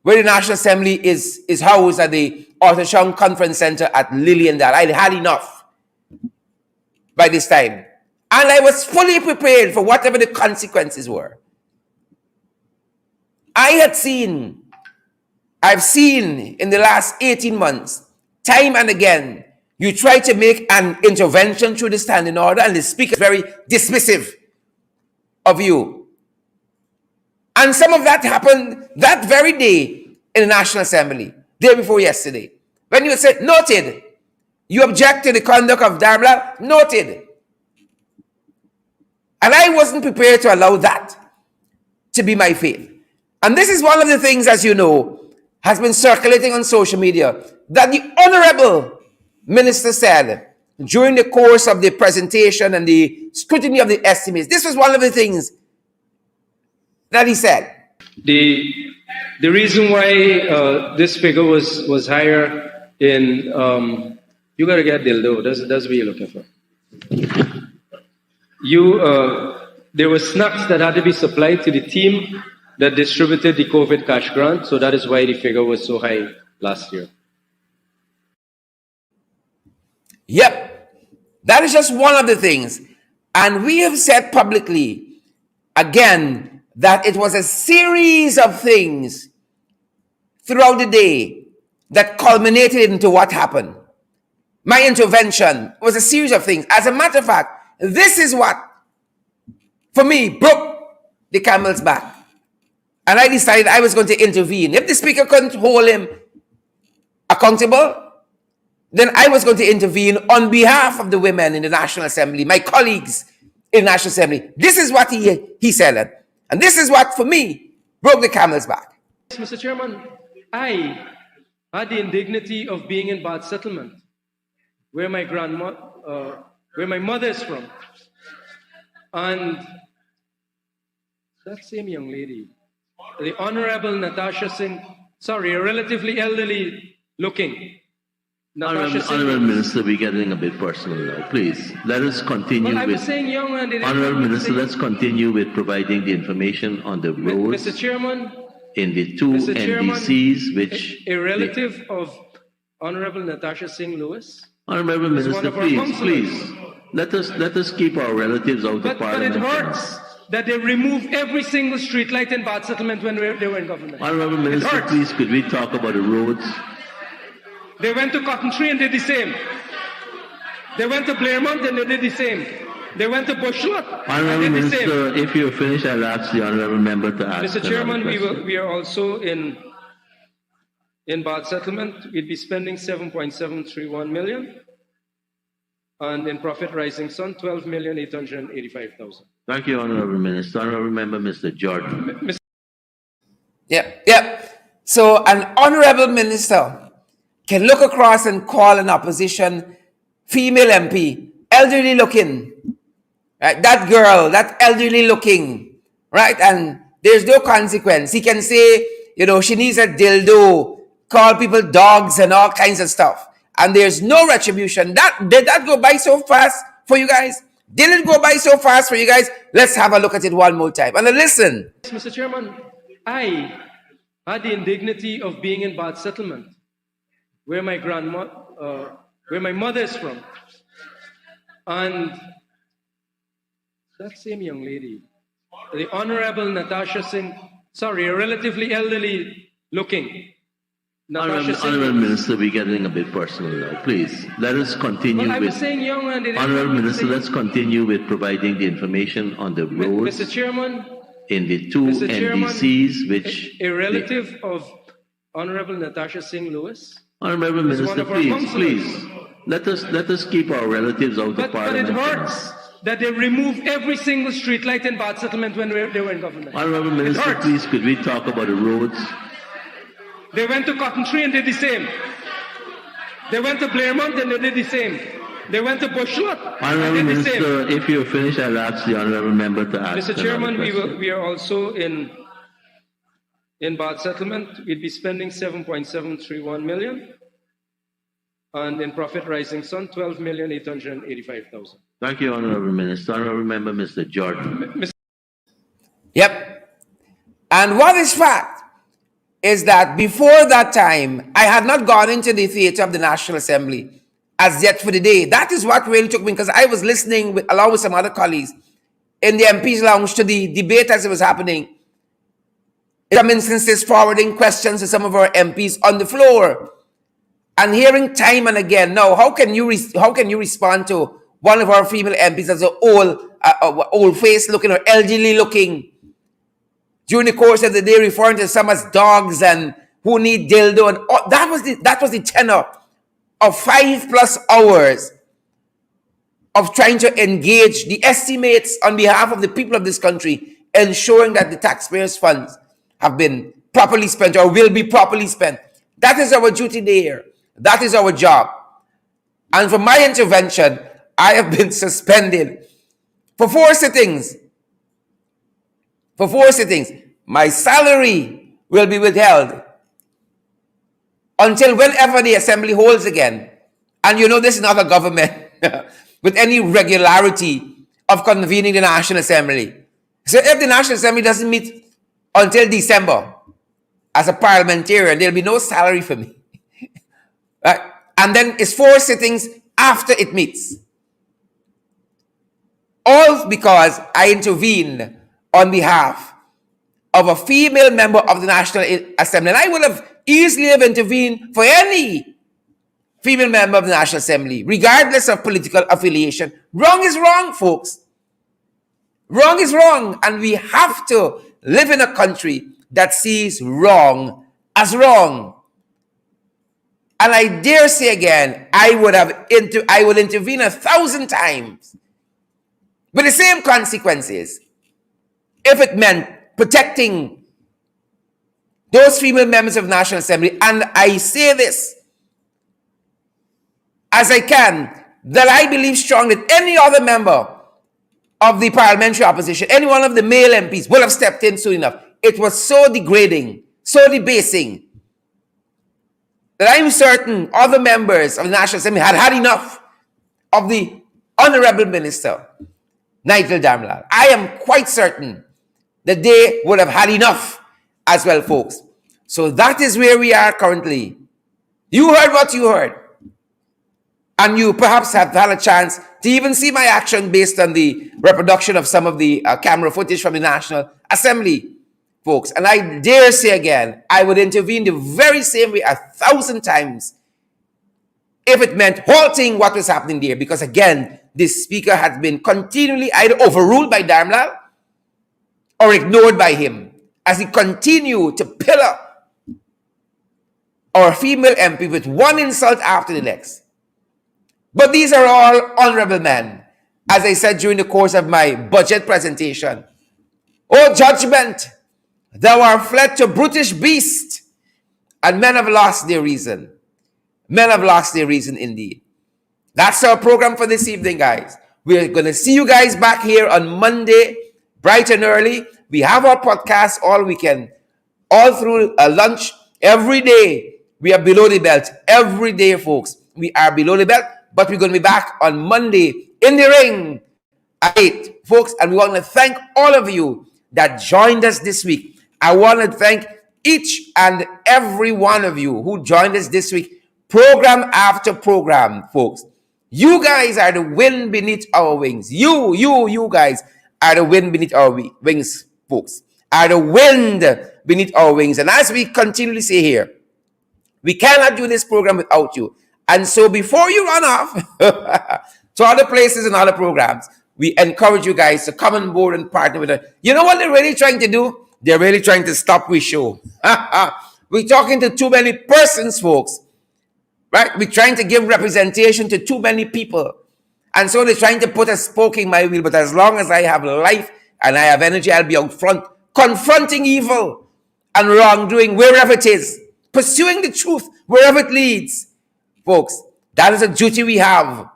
where the National Assembly is housed at the Arthur Conference Center at Lilliandale. I had enough by this time. And I was fully prepared for whatever the consequences were. I've seen in the last 18 months, time and again, you try to make an intervention through the standing order, and the speaker is very dismissive of you. And some of that happened that very day in the National Assembly, day before yesterday. When you said, noted, you object to the conduct of Darla, noted. And I wasn't prepared to allow that to be my fate. And this is one of the things, as you know, has been circulating on social media, that the Honorable Minister said during the course of the presentation and the scrutiny of the estimates. This was one of the things that he said. The reason why this figure was higher in you gotta get dildo. That's what you're looking for. There were snacks that had to be supplied to the team that distributed the COVID cash grant, so that is why the figure was so high last year. Yep, that is just one of the things. And we have said publicly, again, that it was a series of things throughout the day that culminated into what happened. My intervention was a series of things. As a matter of fact, this is what, for me, broke the camel's back. And I decided I was going to intervene. If the speaker couldn't hold him accountable, then I was going to intervene on behalf of the women in the National Assembly, my colleagues in the National Assembly. This is what he said. And this is what, for me, broke the camel's back. Mr. Chairman, I had the indignity of being in Bad Settlement, where my mother is from. And that same young lady, the Honorable Natasha Singh, sorry, a relatively elderly looking. Honorable Minister, we're getting a bit personal now. Please, let us continue I was saying young and Honorable Minister, let's continue with providing the information on the roads. Mr. Chairman, in the two NDCs, which a relative of Honorable Natasha Singh Lewis. Honorable Minister, please, let us keep our relatives out of Parliament. But it hurts that they remove every single street light in Bad Settlement when they were in government. Honorable Minister, please, could we talk about the roads? They went to Cotton Tree and did the same. They went to Blairmont and they did the same. They went to Bushlock and did the same. Minister, if you're finished, I'll ask the Honorable Member to ask. Mr. Chairman, we are also in Bad Settlement. We'd be spending 7.731 million. And in Profit Rising Sun, 12,885,000. Thank you, Honorable Minister. Honorable Member, Mr. Jordan. Yep. So an Honorable Minister can look across and call an opposition female MP, elderly looking, right? That girl, that elderly looking, right? And there's no consequence. He can say, she needs a dildo, call people dogs and all kinds of stuff. And there's no retribution. Did that go by so fast for you guys? Did it go by so fast for you guys? Let's have a look at it one more time. And then listen. Mr. Chairman, I had the indignity of being in Bad Settlement, where my mother is from. And that same young lady, the Honorable Natasha Singh, sorry, a relatively elderly looking. Honorable Minister, we're getting a bit personal now. Please, let us continue Honorable Minister, let's continue with providing the information on the roads. Mr. Chairman, in the two NDCs, which a relative of Honorable Natasha Singh Lewis. Honorable Minister, please, let us keep our relatives out of Parliament. But it hurts that they remove every single street light in Bad Settlement when they were in government. Honorable Minister, please, could we talk about the roads? They went to Cotton Tree and did the same. They went to Blairmont and they did the same. They went to Bushlock Honorable and did the Minister, same. if you're finished, I'll ask the Honorable Member to ask. Mr. Chairman, we are also in Bad Settlement. We'd be spending 7.731 million. and in Prophet Rising Sun, 12,885,000. Thank you, Honorable Minister. Honorable Member, Mr. Jordan. Yep. And what is fact is that before that time, I had not gone into the theater of the National Assembly as yet for the day. That is what really took me, because I was listening along with some other colleagues in the MP's lounge to the debate as it was happening. In some instances, forwarding questions to some of our MPs on the floor, and hearing time and again, now, how can you respond to one of our female MPs as an old face looking or elderly looking, during the course of the day referring to some as dogs and who need dildo, and that was the tenor of 5+ hours of trying to engage the estimates on behalf of the people of this country, ensuring that the taxpayers' funds have been properly spent or will be properly spent. That is our duty there. That is our job. And for my intervention, I have been suspended for 4 sittings. For 4 sittings. My salary will be withheld until whenever the assembly holds again. And you know this is not a government with any regularity of convening the National Assembly. So if the National Assembly doesn't meet until December, as a parliamentarian, there'll be no salary for me. Right? And then it's 4 sittings after it meets. All because I intervened on behalf of a female member of the National Assembly. And I would have easily have intervened for any female member of the National Assembly, regardless of political affiliation. Wrong is wrong, folks. Wrong is wrong. And we have to live in a country that sees wrong as wrong. And I dare say again, I would intervene 1,000 times with the same consequences if it meant protecting those female members of the National Assembly. And I say this as I can, that I believe strongly that any other member of the parliamentary opposition, any one of the male MPs would have stepped in soon enough. It was so degrading, so debasing, that I'm certain other members of the National Assembly had had enough of the Honorable Minister, Nigel Damlal. I am quite certain that they would have had enough as well, folks. So that is where we are currently. You heard what you heard. And you perhaps have had a chance to even see my action based on the reproduction of some of the camera footage from the National Assembly, folks. And I dare say again, I would intervene the very same way 1,000 times if it meant halting what was happening there. Because again, this speaker has been continually either overruled by Damlal or ignored by him as he continued to pillar our female MP with one insult after the next. But these are all honorable men, as I said during the course of my budget presentation. O judgment, thou art fled to brutish beast, and men have lost their reason. Men have lost their reason indeed. That's our program for this evening, guys. We're going to see you guys back here on Monday, bright and early. We have our podcast all weekend, all through lunch, every day. We are below the belt. Every day, folks, we are below the belt. But we're going to be back on Monday in the ring at 8, folks. And we want to thank all of you that joined us this week. I want to thank each and every one of you who joined us this week, program after program, folks. You guys are the wind beneath our wings. You guys are the wind beneath our wings, folks. Are the wind beneath our wings. And as we continually say here, we cannot do this program without you. And so before you run off to other places and other programs, we encourage you guys to come on board and partner with us. You know what they're really trying to do? They're really trying to stop we show. We're talking to too many persons, folks. Right? We're trying to give representation to too many people. And so they're trying to put a spoke in my wheel. But as long as I have life and I have energy, I'll be out front, confronting evil and wrongdoing wherever it is, pursuing the truth wherever it leads. Folks, that is a duty we have.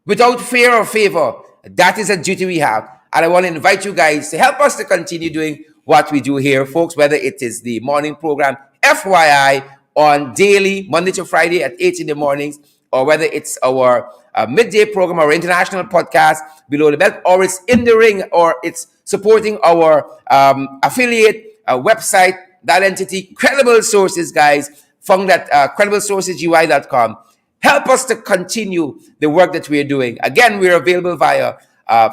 Without fear or favor, that is a duty we have. And I want to invite you guys to help us to continue doing what we do here, folks, whether it is the morning program, FYI, on daily, Monday to Friday at 8 in the mornings, or whether it's our midday program or international podcast, Below the Belt, or it's In the Ring, or it's supporting our affiliate website, that entity, Credible Sources, guys, found at crediblesourcesgy.com. Help us to continue the work that we're doing. Again, we're available via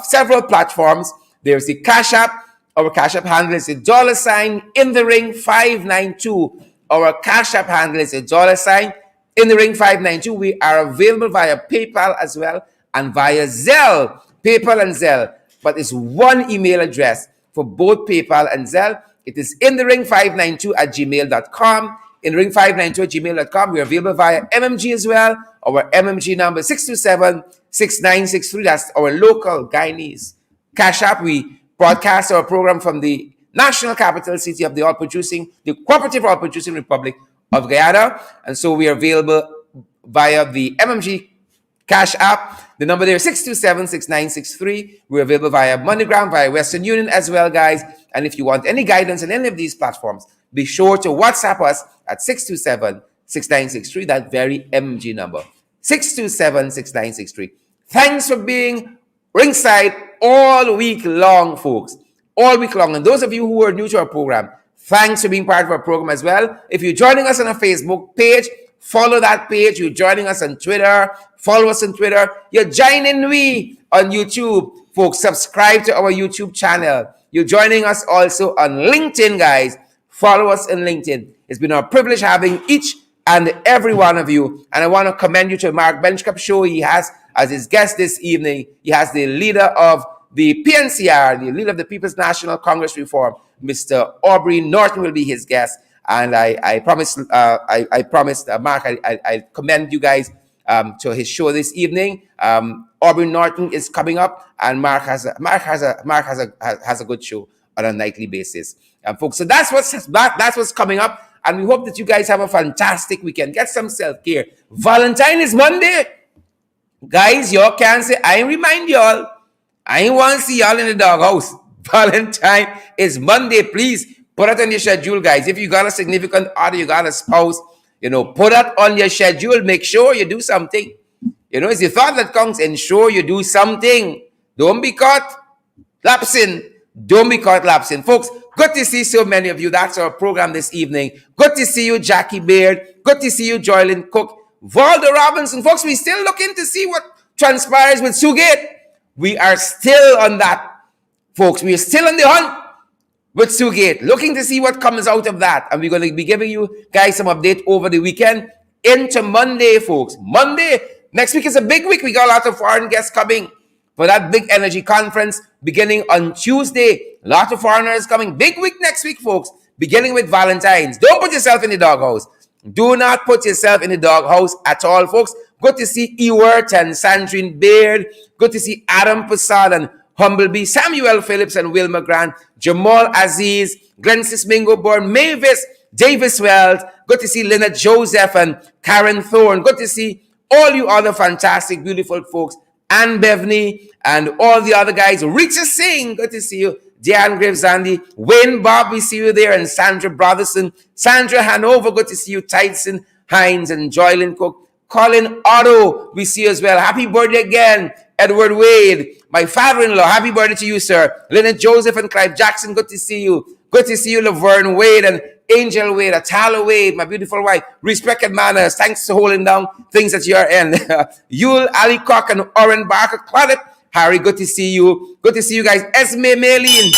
several platforms. There's the Cash App. Our Cash App handle is $, in the ring 592. Our Cash App handle is $, in the ring 592. We are available via PayPal as well and via Zelle. PayPal and Zelle. But it's one email address for both PayPal and Zelle. It is inthering592@gmail.com. Inthering592@gmail.com. We're available via MMG as well. Our MMG number 627-6963. That's our local Guyanese Cash App. We broadcast our program from the national capital city of the Cooperative Oil Producing Republic of Guyana. And so we are available via the MMG Cash App. The number there is 627-6963. We're available via MoneyGram, via Western Union as well, guys. And if you want any guidance on any of these platforms, be sure to WhatsApp us at 627-6963, that very MMG number, 627-6963. Thanks for being ringside all week long, folks. All week long. And those of you who are new to our program, thanks for being part of our program as well. If you're joining us on a Facebook page, follow that page. You're joining us on Twitter, follow us on Twitter. You're joining me on YouTube, folks. Subscribe to our YouTube channel. You're joining us also on LinkedIn, guys. Follow us on LinkedIn. It's been a privilege having each and every one of you. And I want to commend you to Mark Benchcup Show. He has, as his guest this evening, he has the leader of the PNCR, the leader of the People's National Congress Reform, Mr. Aubrey Norton will be his guest. And I promised Mark, I commend you guys to his show this evening. Aubrey Norton is coming up, and Mark has a good show on a nightly basis, folks. So that's what's coming up, and we hope that you guys have a fantastic weekend. Get some self-care. Valentine is Monday, guys. Y'all can say I remind y'all. I ain't want to see y'all in the doghouse. Valentine is Monday. Please put it on your schedule, guys. If you got a significant other, you got a spouse, put that on your schedule. Make sure you do something. It's the thought that counts. Ensure you do something. Don't be caught lapsing. Don't be caught lapsing. Folks, good to see so many of you. That's our program this evening. Good to see you, Jackie Baird. Good to see you, Joylyn Cook. Valdo Robinson. Folks, we're still looking to see what transpires with Sugate. We are still on that, folks. We are still on the hunt with Sugate, looking to see what comes out of that. And we're going to be giving you guys some update over the weekend into Monday, folks. Monday, next week is a big week. We got a lot of foreign guests coming for that big energy conference beginning on Tuesday. A lot of foreigners coming. Big week next week, folks, beginning with Valentine's. Don't put yourself in the doghouse. Do not put yourself in the doghouse at all, folks. Good to see Ewart and Sandrine Baird. Good to see Adam Passad and Humblebee, Samuel Phillips and Wilma Grant, Jamal Aziz, Glensis Mingo-Bourne, Mavis Davis Wells. Good to see Lynette Joseph and Karen Thorne. Good to see all you other fantastic, beautiful folks. Ann Bevney and all the other guys. Rita Singh, good to see you. Diane Graves, Andy, Wayne Bob, we see you there, and Sandra Brotherson, Sandra Hanover, good to see you. Tyson Hines and Joylyn Cook. Colin Otto, we see you as well. Happy birthday again, Edward Wade, my father-in-law. Happy birthday to you, sir. Lynette Joseph and Clive Jackson, good to see you. Good to see you, Laverne Wade and Angel Wade, Atala Wade, my beautiful wife. Respect and manners. Thanks for holding down things at your end. Yul, Ali Cock, and Oren Barker. Claudette, Harry, good to see you. Good to see you guys. Esme Maylene.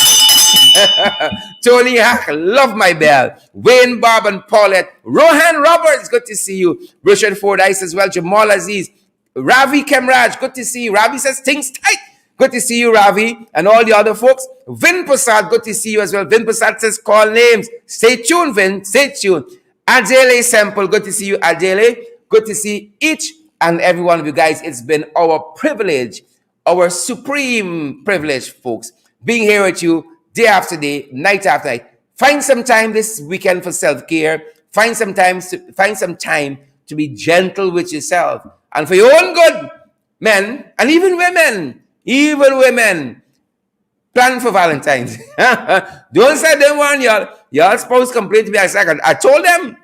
Tony Hack, love my bell. Wayne Bob and Paulette. Rohan Roberts, good to see you. Richard Fordyce as well. Jamal Aziz. Ravi Kemraj, good to see you. Ravi says things tight. Good to see you, Ravi, and all the other folks. Vin Prasad, good to see you as well. Vin Prasad says call names. Stay tuned, Vin. Stay tuned. Adele Semple, good to see you, Adele. Good to see each and every one of you guys. It's been our privilege, our supreme privilege, folks, being here with you day after day, night after night. Find some time this weekend for self-care. Find some time to be gentle with yourself and for your own good, men and even women. Even women, plan for Valentine's. Don't say them one, y'all. Y'all spouse complain to me. I told them,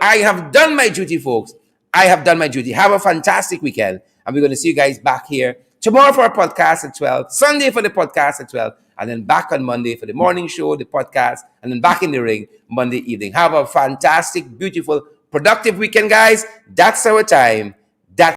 I have done my duty, folks. I have done my duty. Have a fantastic weekend. And we're going to see you guys back here tomorrow for our podcast at 12, Sunday for the podcast at 12, and then back on Monday for the morning show, the podcast, and then back in the ring Monday evening. Have a fantastic, beautiful, productive weekend, guys. That's our time.